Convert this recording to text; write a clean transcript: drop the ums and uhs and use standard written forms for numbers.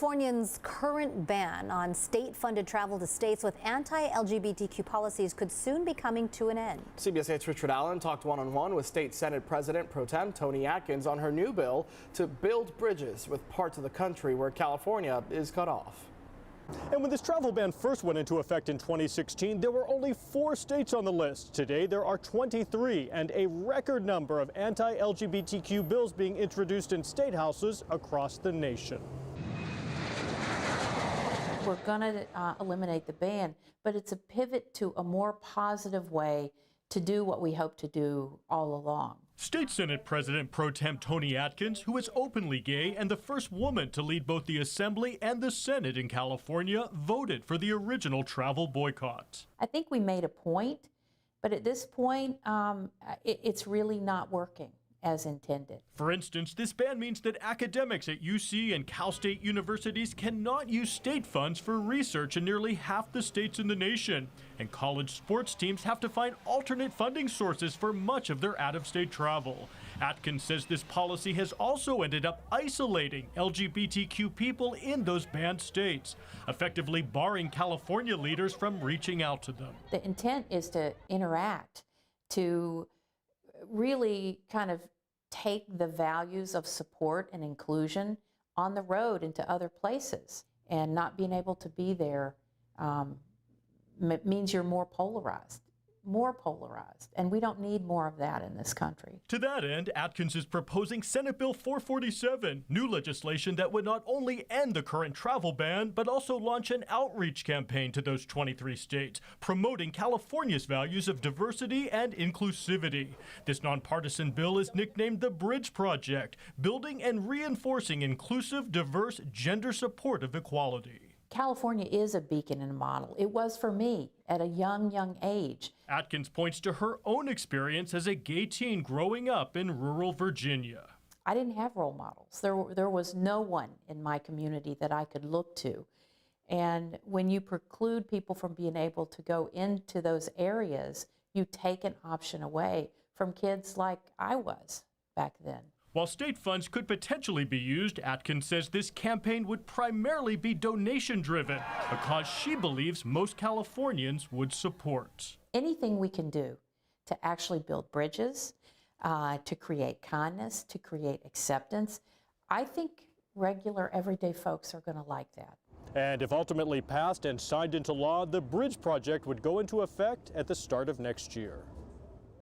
California's current ban on state-funded travel to states with anti-LGBTQ policies could soon be coming to an end. CBS 8's Richard Allen talked one-on-one with State Senate President Pro Tem Toni Atkins on her new bill to build bridges with parts of the country where California is cut off. And when this travel ban first went into effect in 2016, there were only 4 states on the list. Today, there are 23 and a record number of anti-LGBTQ bills being introduced in state houses across the nation. We're going to eliminate the ban, but it's a pivot to a more positive way to do what we hope to do all along. State Senate President Pro Tem Toni Atkins, who is openly gay and the first woman to lead both the Assembly and the Senate in California, voted for the original travel boycott. I think we made a point, but at this point, it's really not working as intended. For instance, this ban means that academics at UC and Cal State universities cannot use state funds for research in nearly half the states in the nation. And college sports teams have to find alternate funding sources for much of their out-of-state travel. Atkins says this policy has also ended up isolating LGBTQ people in those banned states, effectively barring California leaders from reaching out to them. The intent is to interact, to really kind of take the values of support and inclusion on the road into other places. And not being able to be there means you're more polarized, and we don't need more of that in this country. To that end, Atkins is proposing Senate Bill 447, new legislation that would not only end the current travel ban, but also launch an outreach campaign to those 23 states, promoting California's values of diversity and inclusivity. This nonpartisan bill is nicknamed the Bridge Project, building and reinforcing inclusive, diverse, gender-supportive equality. California is a beacon and a model. It was for me at a young age. Atkins points to her own experience as a gay teen growing up in rural Virginia. I didn't have role models. There was no one in my community that I could look to. And when you preclude people from being able to go into those areas, you take an option away from kids like I was back then. While state funds could potentially be used, Atkins says this campaign would primarily be donation-driven, a cause she believes most Californians would support. Anything we can do to actually build bridges, to create kindness, to create acceptance, I think regular, everyday folks are going to like that. And if ultimately passed and signed into law, the Bridge Project would go into effect at the start of next year.